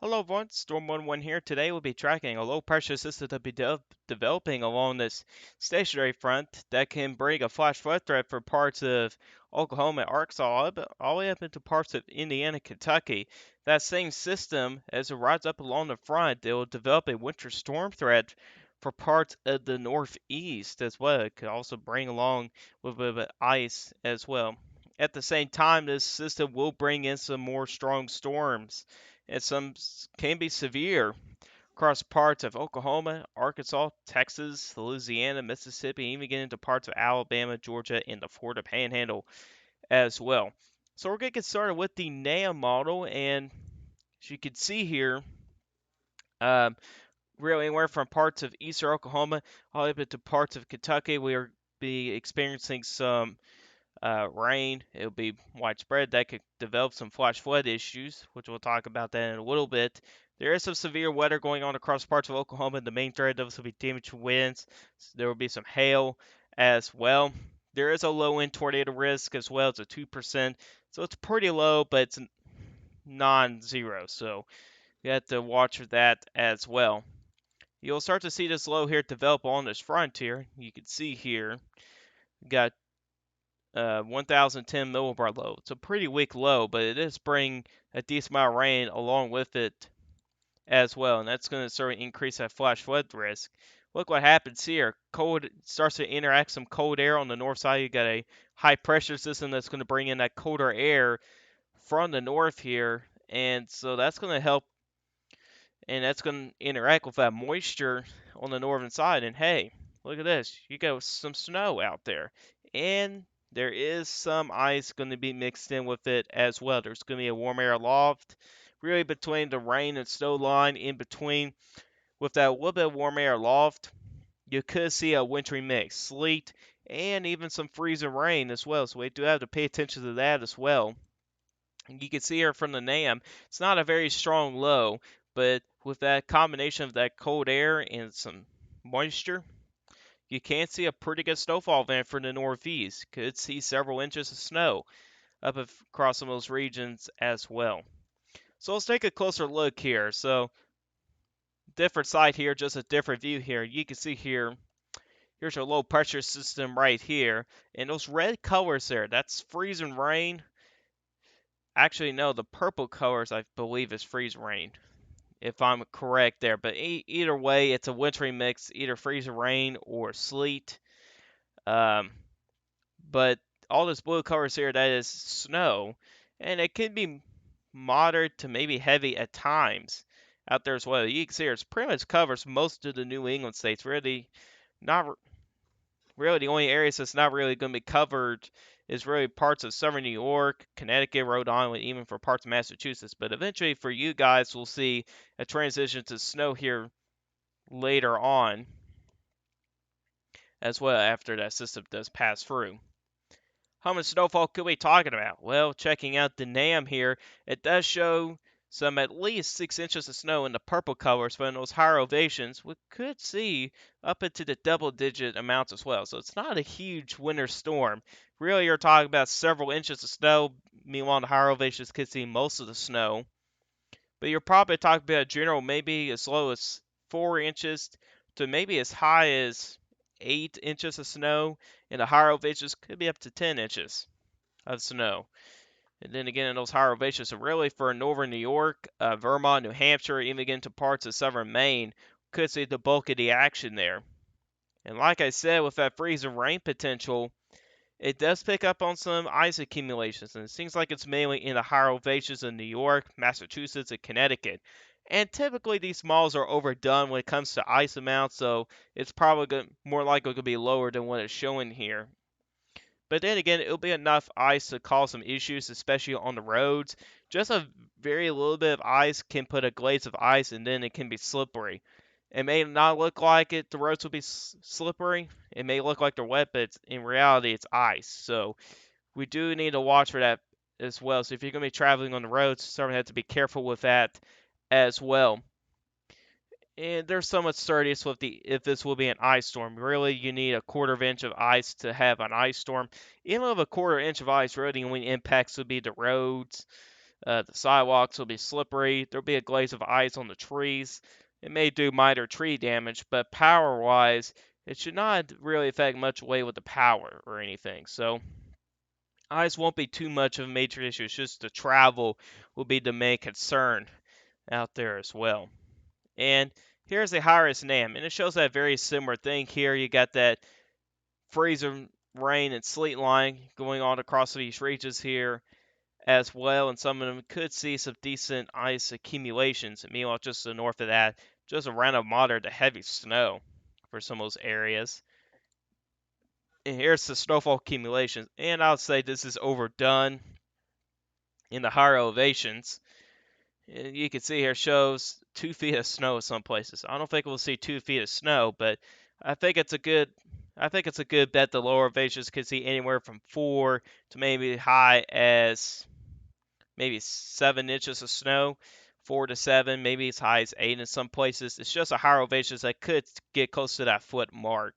Hello everyone, Storm 11 here. Today we'll be tracking a low pressure system to be developing along this stationary front that can bring a flash flood threat for parts of Oklahoma and Arkansas, all the way up into parts of Indiana, Kentucky. That same system, as it rides up along the front, it will develop a winter storm threat for parts of the Northeast as well. It could also bring along a little bit of ice as well. At the same time, this system will bring in some more strong storms and some can be severe across parts of Oklahoma, Arkansas, Texas, Louisiana, Mississippi, even get into parts of Alabama, Georgia, and the Florida Panhandle as well. So we're going to get started with the NAM model, and as you can see here, um, really anywhere from parts of eastern Oklahoma all the way up into parts of Kentucky, we are be experiencing some rain. It'll be widespread. That could develop some flash flood issues, which we'll talk about that in a little bit. There is some severe weather going on across parts of Oklahoma. The main threat of this will be damage to winds. There will be some hail as well. There is a low end tornado risk as well. It's a 2%. So it's pretty low, but it's non zero. So you have to watch for that as well. You'll start to see this low here develop on this front here. You can see here, we got 1010 millibar low. It's a pretty weak low, but it is bringing a decent amount of rain along with it as well, and that's going to sort of increase that flash flood risk. Look what happens here. Cold starts to interact some cold air on the north side. You got a high pressure system that's going to bring in that colder air from the north here, and so that's going to help, and that's going to interact with that moisture on the northern side. And hey, look at this. You got some snow out there. And there is some ice going to be mixed in with it as well. There's going to be a warm air loft really between the rain and snow line in between. With that little bit of warm air loft, you could see a wintry mix, sleet, and even some freezing rain as well. So we do have to pay attention to that as well. You can see here from the NAM, it's not a very strong low, but with that combination of that cold air and some moisture, you can see a pretty good snowfall event for the Northeast. Could see several inches of snow up across some of those regions as well. So let's take a closer look here. So different side here, just a different view here. You can see here, here's your low pressure system right here. And those red colors there, that's freezing rain. Actually, no, the purple colors I believe is freeze rain, if I'm correct there. But either way, it's a wintry mix, either freeze rain or sleet. Um, but all this blue colors here, that is snow, and it can be moderate to maybe heavy at times out there as well. You can see it pretty much covers most of the New England states. Not really the only areas that's not really going to be covered is really parts of southern New York, Connecticut, Rhode Island, even for parts of Massachusetts. But eventually, for you guys, we'll see a transition to snow here later on as well after that system does pass through. How much snowfall could we be talking about? Well, checking out the NAM here, it does show some at least 6 inches of snow in the purple colors, but in those higher elevations, we could see up into the double digit amounts as well. So it's not a huge winter storm. Really, you're talking about several inches of snow. Meanwhile, the higher elevations could see most of the snow. But you're probably talking about a general maybe as low as 4 inches to maybe as high as 8 inches of snow. And the higher elevations could be up to 10 inches of snow. And then again, in those higher elevations, so really for northern New York, Vermont, New Hampshire, even again to parts of southern Maine, could see the bulk of the action there. And like I said, with that freezing rain potential, it does pick up on some ice accumulations, and it seems like it's mainly in the higher elevations in New York, Massachusetts, and Connecticut. And typically these malls are overdone when it comes to ice amounts, so it's probably more likely to be lower than what it's showing here. But then again, it'll be enough ice to cause some issues, especially on the roads. Just a very little bit of ice can put a glaze of ice, and then it can be slippery. It may not look like it, the roads will be slippery. It may look like they're wet, but in reality, it's ice. So we do need to watch for that as well. So if you're going to be traveling on the roads, certainly have to be careful with that as well. And there's so much sturdiness with the if this will be an ice storm. Really, you need a quarter of inch of ice to have an ice storm. Even with a quarter inch of ice, really the only impacts would be the roads, The sidewalks will be slippery. There'll be a glaze of ice on the trees. It may do minor tree damage, but power-wise, it should not really affect much weight with the power or anything. So ice won't be too much of a major issue. It's just the travel will be the main concern out there as well. And here's the high-risk NAM, and it shows that very similar thing here. You got that freezing rain and sleet line going on across these regions here as well, and some of them could see some decent ice accumulations. And meanwhile, just to the north of that, just a random moderate to heavy snow for some of those areas. And here's the snowfall accumulations, and I'll say this is overdone in the higher elevations. You can see here shows 2 feet of snow in some places. I don't think we'll see 2 feet of snow, but I think it's a good bet the lower elevations could see anywhere from 4 to maybe high as maybe 7 inches of snow, 4 to 7, maybe as high as 8 in some places. It's just a higher elevations that could get close to that foot mark.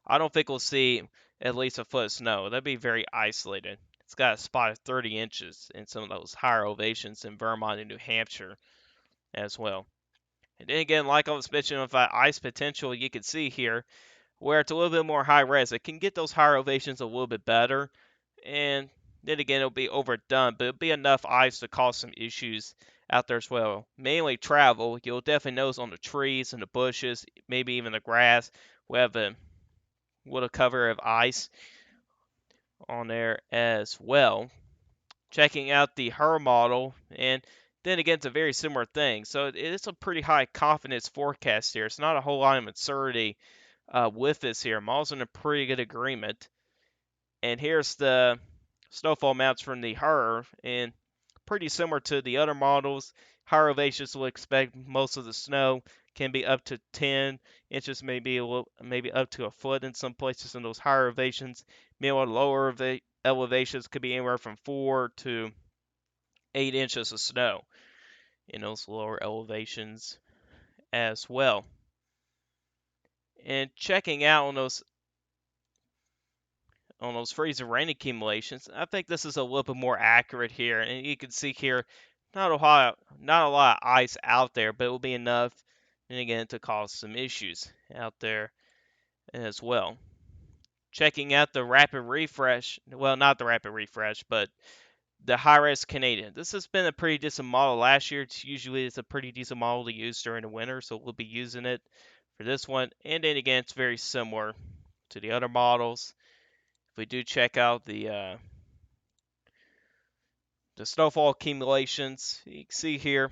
I don't think we'll see at least a foot of snow. That'd be very isolated. It's got a spot of 30 inches in some of those higher elevations in Vermont and New Hampshire as well. And then again, like I was mentioning with that ice potential, you can see here where it's a little bit more high res. It can get those higher elevations a little bit better, and then again, it'll be overdone, but it'll be enough ice to cause some issues out there as well. Mainly travel. You'll definitely notice on the trees and the bushes, maybe even the grass, we have a little cover of ice on there as well. Checking out the HER model, and then again, it's a very similar thing. So it is a pretty high confidence forecast here. It's not a whole lot of uncertainty with this here. I'm also in a pretty good agreement. And here's the snowfall maps from the HER, and pretty similar to the other models. Higher elevations will expect most of the snow can be up to 10 inches, maybe maybe up to a foot in some places in those higher elevations. Meanwhile, lower elevations could be anywhere from 4 to 8 inches of snow in those lower elevations as well. And checking out on those freezing rain accumulations, I think this is a little bit more accurate here. And you can see here, not a lot of ice out there, but it will be enough, and again, to cause some issues out there as well. Checking out the rapid refresh, well, not the rapid refresh, but the high-res Canadian. This has been a pretty decent model last year. It's a pretty decent model to use during the winter, so we'll be using it for this one. And then again, it's very similar to the other models. If we do check out the snowfall accumulations, you can see here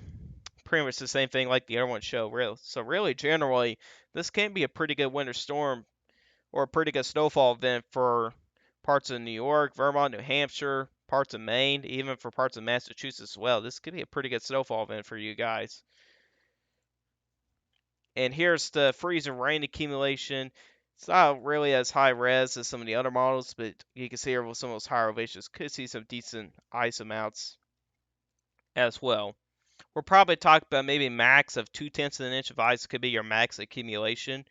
pretty much the same thing like the other one show. Really, so really, generally, this can be a pretty good winter storm or a pretty good snowfall event for parts of New York, Vermont, New Hampshire, parts of Maine, even for parts of Massachusetts as well. This could be a pretty good snowfall event for you guys. And here's the freezing rain accumulation. It's not really as high res as some of the other models, but you can see here with some of those higher elevations could see some decent ice amounts as well. We're probably talking about maybe max of 2/10 of an inch of ice could be your max accumulation.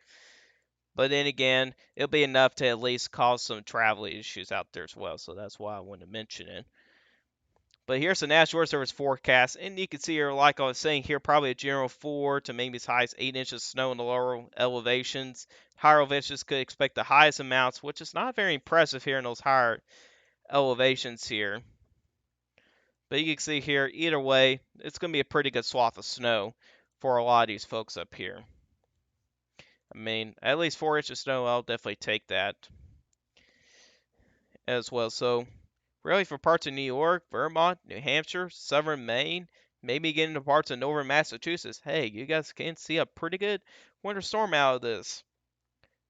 But then again, it'll be enough to at least cause some travel issues out there as well. So that's why I wanted to mention it. But here's the National Weather Service forecast, and you can see here, like I was saying here, probably a general 4 to maybe as high as 8 inches of snow in the lower elevations. Higher elevations could expect the highest amounts, which is not very impressive here in those higher elevations here. But you can see here, either way, it's going to be a pretty good swath of snow for a lot of these folks up here. I mean, at least 4 inches of snow, I'll definitely take that as well. So really for parts of New York, Vermont, New Hampshire, southern Maine, maybe getting to parts of northern Massachusetts, hey, you guys can see a pretty good winter storm out of this.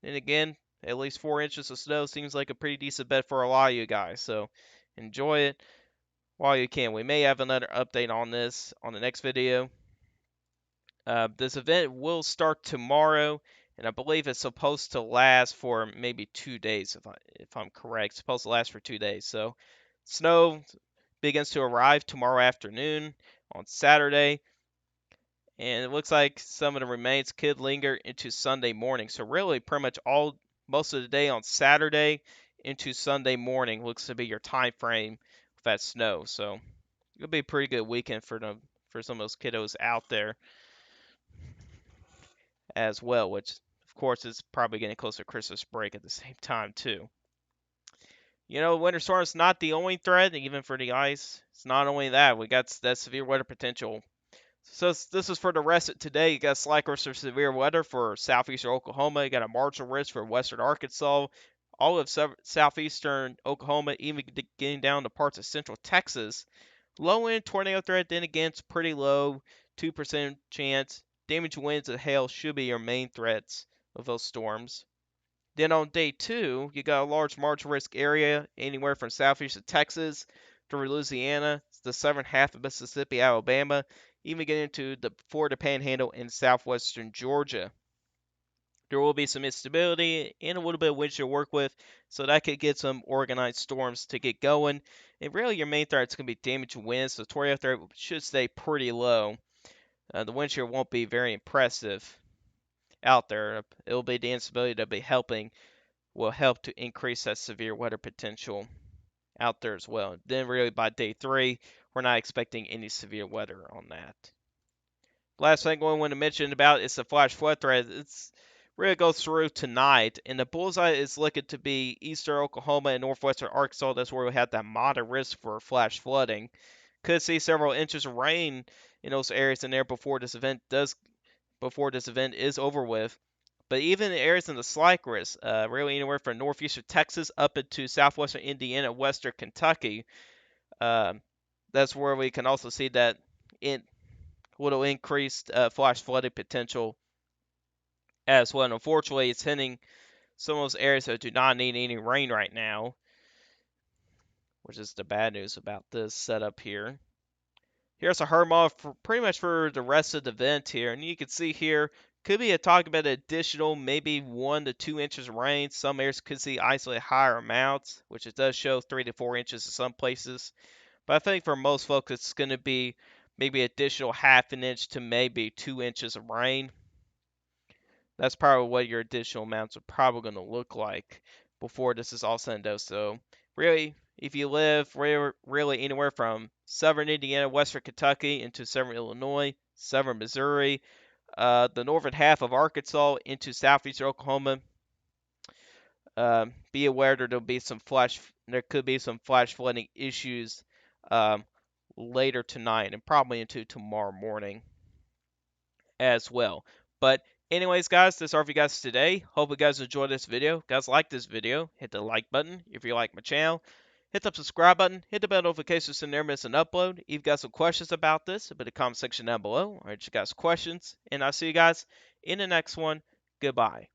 And again, at least 4 inches of snow seems like a pretty decent bet for a lot of you guys. So enjoy it while you can. We may have another update on this on the next video. This event will start tomorrow, and I believe it's supposed to last for maybe 2 days, if I'm correct. It's supposed to last for 2 days. So snow begins to arrive tomorrow afternoon on Saturday, and it looks like some of the remains could linger into Sunday morning. So really, pretty much most of the day on Saturday into Sunday morning looks to be your time frame with that snow. So It'll be a pretty good weekend for some of those kiddos out there as well, which of course is probably getting closer to Christmas break at the same time too. Winter storm is not the only threat, even for the ice. It's not only that, we got that severe weather potential. So this is for the rest of today. You got slight risk of severe weather for southeastern Oklahoma. You got a marginal risk for western Arkansas, all of southeastern Oklahoma, even getting down to parts of central Texas. Low end tornado threat, then again, it's pretty low, 2% chance. Damage winds and hail should be your main threats of those storms. Then on day 2, you got a large marginal risk area anywhere from southeastern Texas to Louisiana, the southern half of Mississippi, Alabama, even get into the Florida Panhandle and southwestern Georgia. There will be some instability and a little bit of wind to work with, so that could get some organized storms to get going. And really, your main threat is going to be damage winds, so tornado threat should stay pretty low. The wind shear won't be very impressive out there. It'll be the instability that will help to increase that severe weather potential out there as well. Then really by day 3, we're not expecting any severe weather on that. Last thing I want to mention about is the flash flood threat. It's really goes through tonight, and the bullseye is looking to be eastern Oklahoma and northwestern Arkansas. That's where we have that moderate risk for flash flooding. Could see several inches of rain in those areas in there before this event is over with. But even in areas in the slight risk, really anywhere from northeastern Texas up into southwestern Indiana, western Kentucky, uh, that's where we can also see that it will increase flash flooding potential as well. And unfortunately, it's hitting some of those areas that do not need any rain right now, which is the bad news about this setup here. Here's a herd model for pretty much for the rest of the event here, and you can see here could be talking about additional maybe 1 to 2 inches of rain. Some areas could see isolated higher amounts, which it does show 3 to 4 inches in some places. But I think for most folks, it's going to be maybe additional half an inch to maybe 2 inches of rain. That's probably what your additional amounts are probably going to look like before this is all said and done. So really, if you live really anywhere from southern Indiana, western Kentucky into southern Illinois, southern Missouri, the northern half of Arkansas into southeastern Oklahoma, be aware that there could be some flash flooding issues um, later tonight and probably into tomorrow morning as well. But anyways, guys, that's all for you guys today. Hope you guys enjoyed this video. If you guys like this video, hit the like button. If you like my channel, hit the subscribe button. Hit the bell notification so you never miss an upload. If you got some questions about this, put in the comment section down below. Alright, you guys questions, and I'll see you guys in the next one. Goodbye.